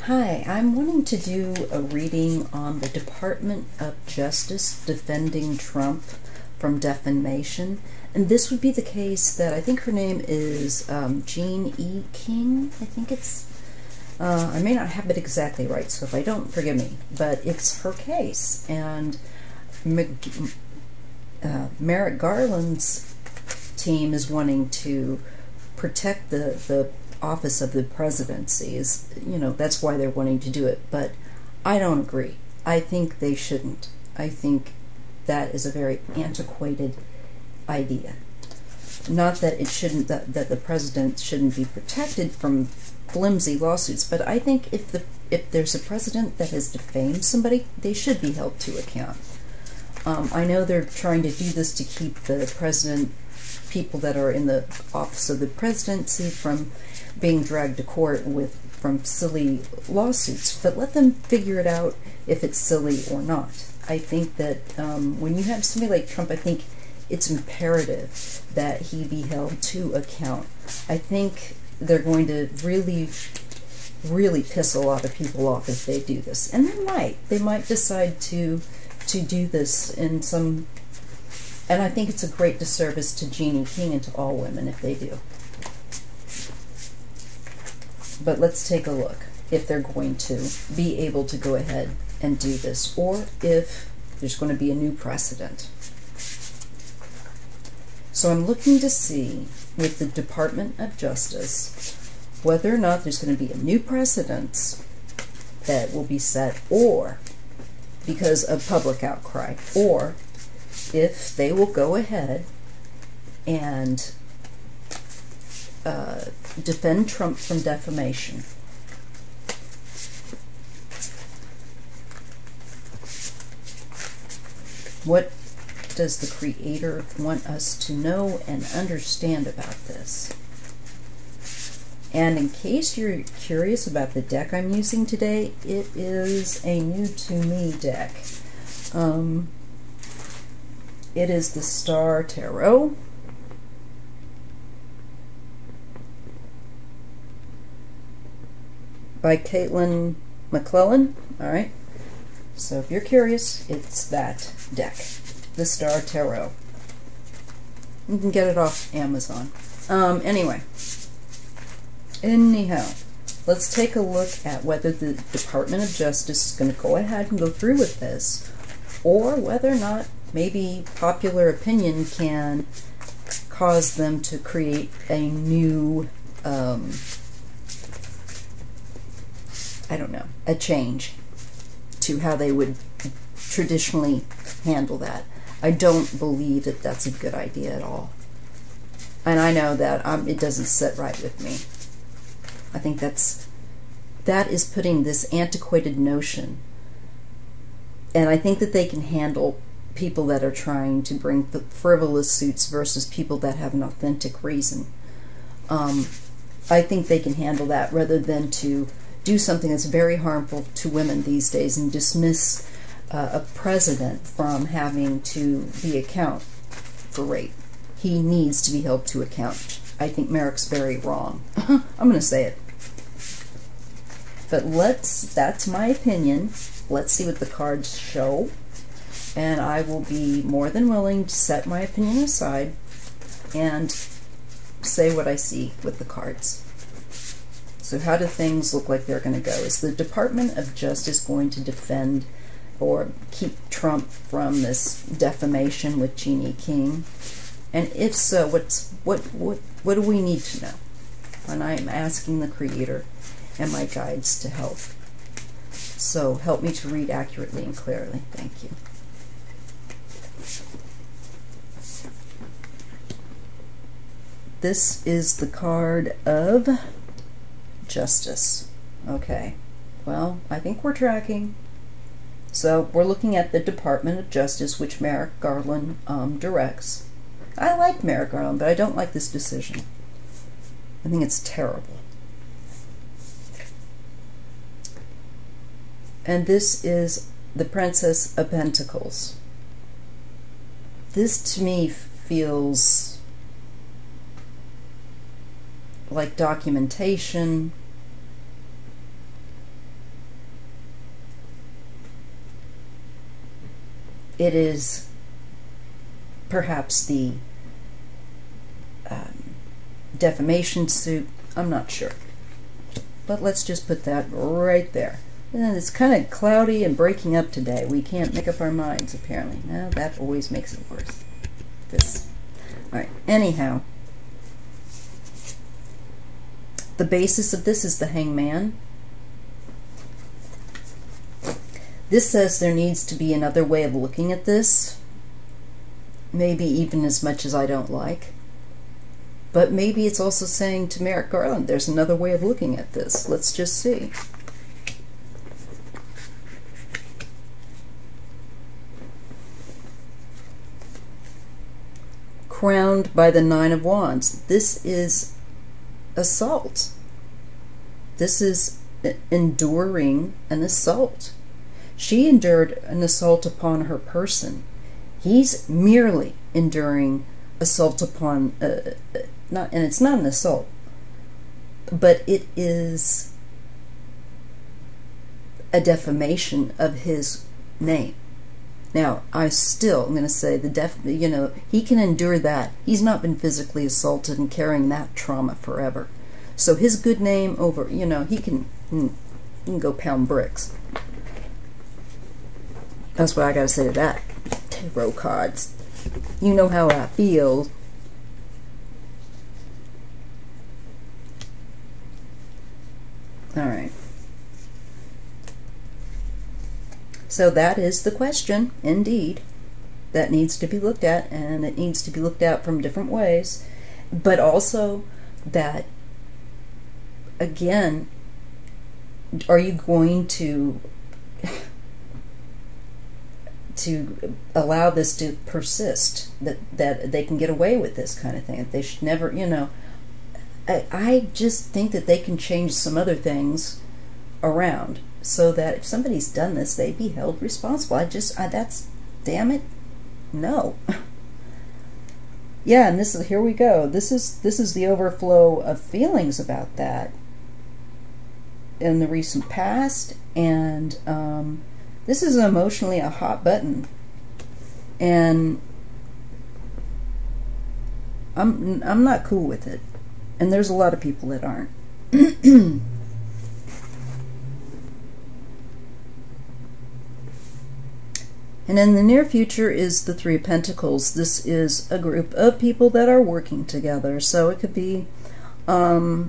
Hi, I'm wanting to do a reading on the Department of Justice defending Trump from defamation. And this would be the case that I think her name is Jean E. King. I think it's, I may not have it exactly right, so if I don't, forgive me. But it's her case. And Merrick Garland's team is wanting to protect the office of the presidency. Is, you know, that's why they're wanting to do it, but I don't agree. I think they shouldn't. I think that is a very antiquated idea. Not that it shouldn't, that the president shouldn't be protected from flimsy lawsuits, but I think if there's a president that has defamed somebody, they should be held to account. I know they're trying to do this to keep the president, people that are in the office of the presidency, from being dragged to court from silly lawsuits, but let them figure it out if it's silly or not. I think that when you have somebody like Trump, I think it's imperative that he be held to account. I think they're going to really, really piss a lot of people off if they do this, and they might decide to do this in some. And I think it's a great disservice to Jeannie King and to all women if they do. But let's take a look if they're going to be able to go ahead and do this, or if there's going to be a new precedent. So I'm looking to see with the Department of Justice whether or not there's going to be a new precedent that will be set, or because of public outcry, or if they will go ahead and defend Trump from defamation. What does the Creator want us to know and understand about this? And in case you're curious about the deck I'm using today, it is a new to me deck. It is the Star Tarot. By Caitlin McClellan. Alright. So if you're curious, it's that deck. The Star Tarot. You can get it off Amazon. Anyhow, let's take a look at whether the Department of Justice is going to go ahead and go through with this, or whether or not maybe popular opinion can cause them to create a new, I don't know, a change to how they would traditionally handle that. I don't believe that that's a good idea at all. And I know that it doesn't sit right with me. I think that is putting this antiquated notion, and I think that they can handle people that are trying to bring frivolous suits versus people that have an authentic reason. I think they can handle that rather than to do something that's very harmful to women these days and dismiss a president from having to be account for rape. He needs to be held to account. I think Merrick's very wrong. I'm going to say it. But that's my opinion. Let's see what the cards show. And I will be more than willing to set my opinion aside and say what I see with the cards. So how do things look like they're going to go? Is the Department of Justice going to defend or keep Trump from this defamation with Jeannie King? And if so, what do we need to know? And I am asking the Creator and my guides to help. So help me to read accurately and clearly. Thank you. This is the card of Justice. Okay. Well, I think we're tracking. So we're looking at the Department of Justice, which Merrick Garland directs. I like Merrick Garland, but I don't like this decision. I think it's terrible. And this is the Princess of Pentacles. This to me feels like documentation, it is perhaps the defamation suit. I'm not sure. But let's just put that right there. And it's kind of cloudy and breaking up today. We can't make up our minds, apparently. No, that always makes it worse. This. All right. Anyhow, the basis of this is the Hangman. This says there needs to be another way of looking at this. Maybe even as much as I don't like. But maybe it's also saying to Merrick Garland, there's another way of looking at this. Let's just see. Crowned by the Nine of Wands. This is assault. This is enduring an assault. She endured an assault upon her person. He's merely enduring assault upon, and it's not an assault, but it is a defamation of his name. Now, I'm going to say he can endure that. He's not been physically assaulted and carrying that trauma forever. So his good name over, he can go pound bricks. That's what I got to say to that. Tarot cards. You know how I feel. All right. So that is the question, indeed, that needs to be looked at, and it needs to be looked at from different ways. But also that, again, are you going to allow this to persist, that they can get away with this kind of thing, that they should never, I just think that they can change some other things around so that if somebody's done this, they be held responsible. Damn it, no. Yeah, and here we go. This is the overflow of feelings about that in the recent past, and this is emotionally a hot button, and I'm not cool with it, and there's a lot of people that aren't. And in the near future is the Three of Pentacles. This is a group of people that are working together, so it could be the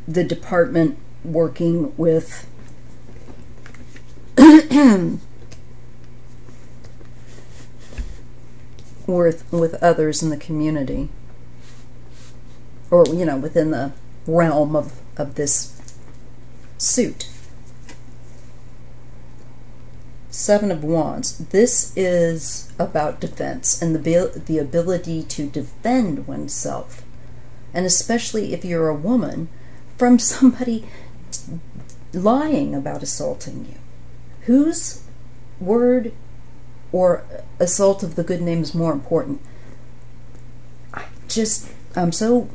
department working with with others in the community, or within the realm of this suit. Seven of Wands. This is about defense and the ability to defend oneself, and especially if you're a woman, from somebody lying about assaulting you. Whose word or assault of the good name is more important? I'm so,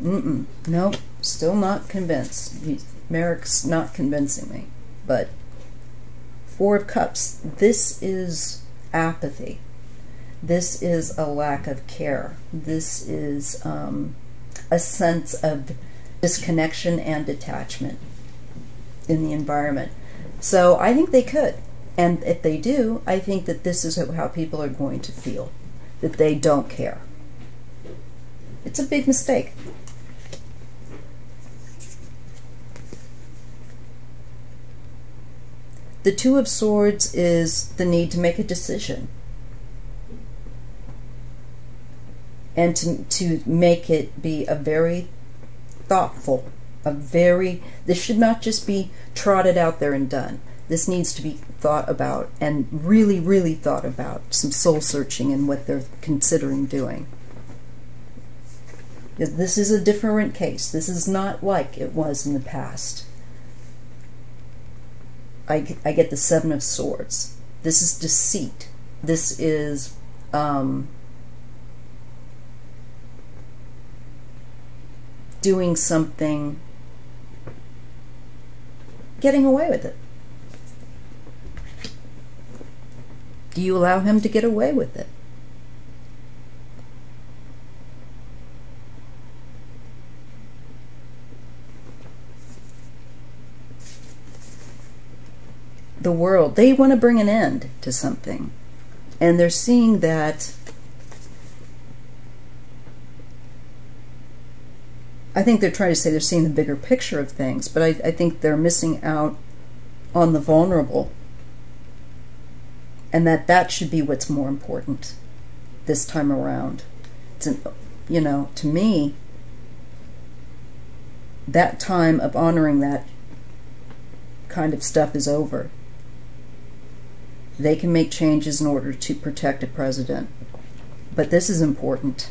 no, still not convinced. Merrick's not convincing me. But Four of Cups, this is apathy. This is a lack of care. This is a sense of disconnection and detachment in the environment. So I think they could. And if they do, I think that this is how people are going to feel, that they don't care. It's a big mistake. The Two of Swords is the need to make a decision. And to make it be a very thoughtful, this should not just be trotted out there and done. This needs to be thought about, and really, really thought about, some soul searching in what they're considering doing. This is a different case. This is not like it was in the past. I get the Seven of Swords. This is deceit. This is doing something, getting away with it. Do you allow him to get away with it? The world, they want to bring an end to something. And they're seeing that, I think they're trying to say they're seeing the bigger picture of things, but I think they're missing out on the vulnerable. And that should be what's more important this time around. You know, to me, that time of honoring that kind of stuff is over. They can make changes in order to protect a president. But this is important.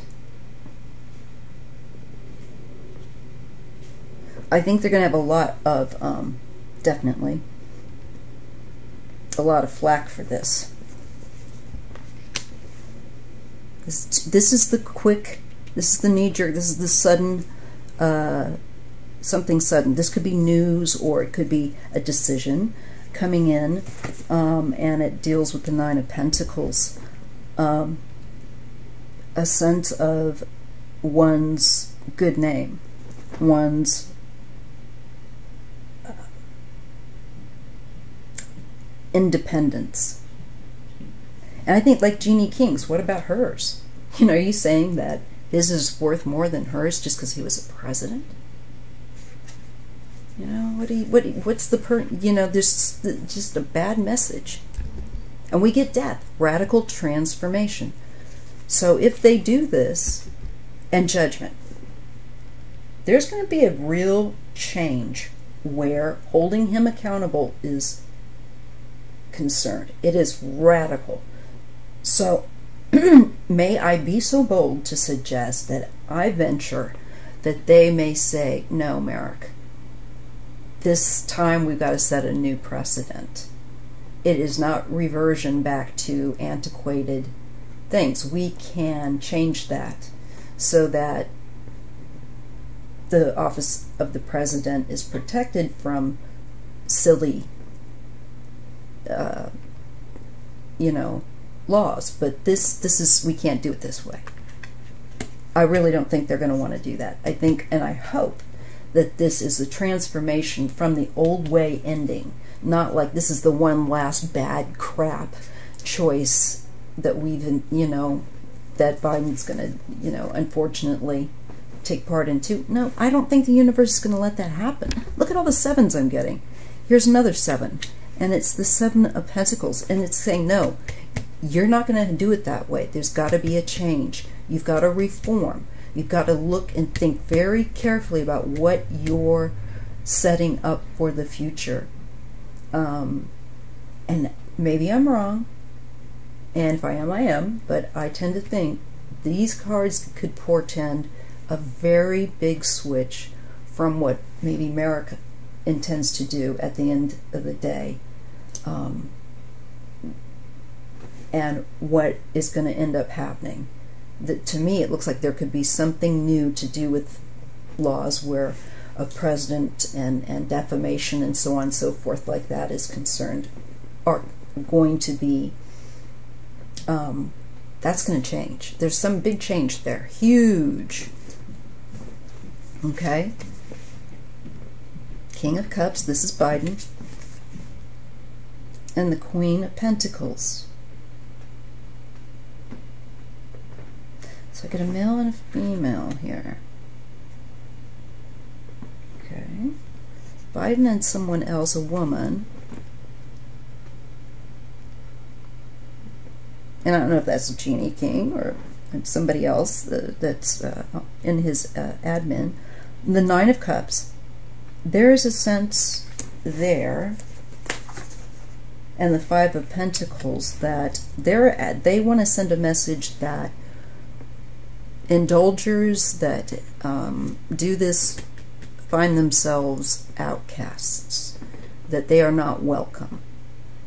I think they're going to have a lot of, definitely, a lot of flack for this. This is the quick, this is the knee-jerk, this is the sudden, something sudden. This could be news, or it could be a decision coming in, and it deals with the Nine of Pentacles. A sense of one's good name, one's independence. And I think, like Jeannie King's, what about hers? You know, are you saying that his is worth more than hers just because he was a president? You know, what's the you know, there's just a bad message. And we get death, radical transformation. So if they do this, and judgment, there's going to be a real change where holding him accountable is concerned. It is radical. So may I be so bold to suggest that I venture that they may say, no, Merrick, this time we've got to set a new precedent. It is not reversion back to antiquated things. We can change that so that the office of the president is protected from silly, you know, laws. But this is, we can't do it this way. I really don't think they're going to want to do that. I think, and I hope, that this is a transformation from the old way ending, not like this is the one last bad crap choice that we've, you know, that Biden's going to, you know, unfortunately take part in too. No, I don't think the universe is going to let that happen. Look at all the sevens I'm getting. Here's another seven, and it's the Seven of Pentacles, and it's saying, no, you're not going to do it that way. There's got to be a change. You've got to reform. You've got to look and think very carefully about what you're setting up for the future. And maybe I'm wrong, and if I am, but I tend to think these cards could portend a very big switch from what maybe Merrick intends to do at the end of the day, and what is going to end up happening. That, to me, it looks like there could be something new to do with laws where a president and defamation and so on and so forth like that is concerned, are going to be, that's going to change. There's some big change there. Huge. Okay? King of Cups, this is Biden. And the Queen of Pentacles. So I get a male and a female here. Okay. Biden and someone else, a woman. And I don't know if that's Jeannie King or somebody else that's in his admin. The Nine of Cups. There is a sense there, and the Five of Pentacles, that they want to send a message that indulgers that do this find themselves outcasts, that they are not welcome,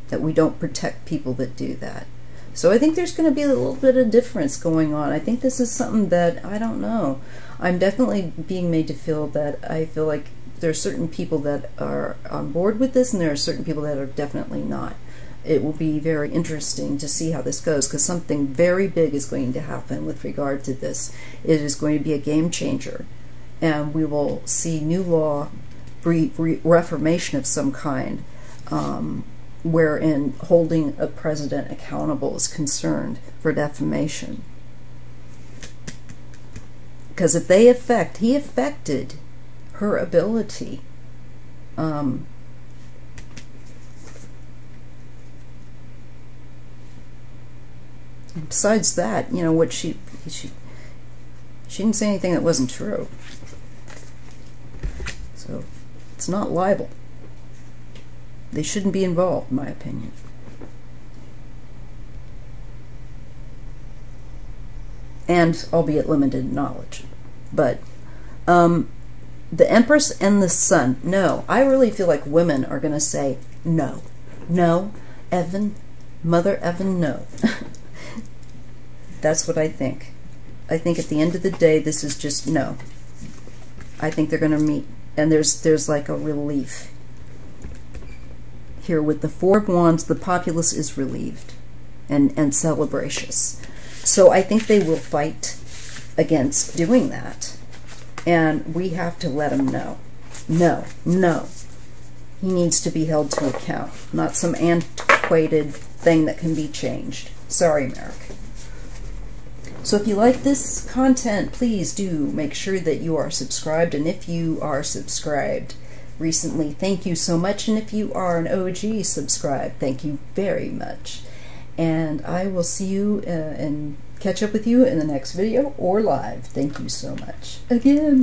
that we don't protect people that do that. So I think there's going to be a little bit of difference going on. I think this is something that, I don't know, I'm definitely being made to feel that I feel like there are certain people that are on board with this, and there are certain people that are definitely not. It will be very interesting to see how this goes, because something very big is going to happen with regard to this. It is going to be a game changer, and we will see new law, reformation of some kind, wherein holding a president accountable is concerned for defamation. Because if he affected her ability, and besides that, you know, what she didn't say anything that wasn't true. So it's not libel. They shouldn't be involved, in my opinion. And albeit limited knowledge. But the Empress and the Sun, no. I really feel like women are going to say no. No, Evan, Mother Evan, no. That's what I think. I think at the end of the day, this is just no. I think they're going to meet, and there's like a relief. Here with the Four of Wands, the populace is relieved and celebratious. So I think they will fight against doing that. And we have to let him know. No, no. He needs to be held to account, not some antiquated thing that can be changed. Sorry, Merrick. So if you like this content, please do make sure that you are subscribed. And if you are subscribed recently, thank you so much. And if you are an OG subscribed, thank you very much. And I will see you and catch up with you in the next video or live. Thank you so much. Again.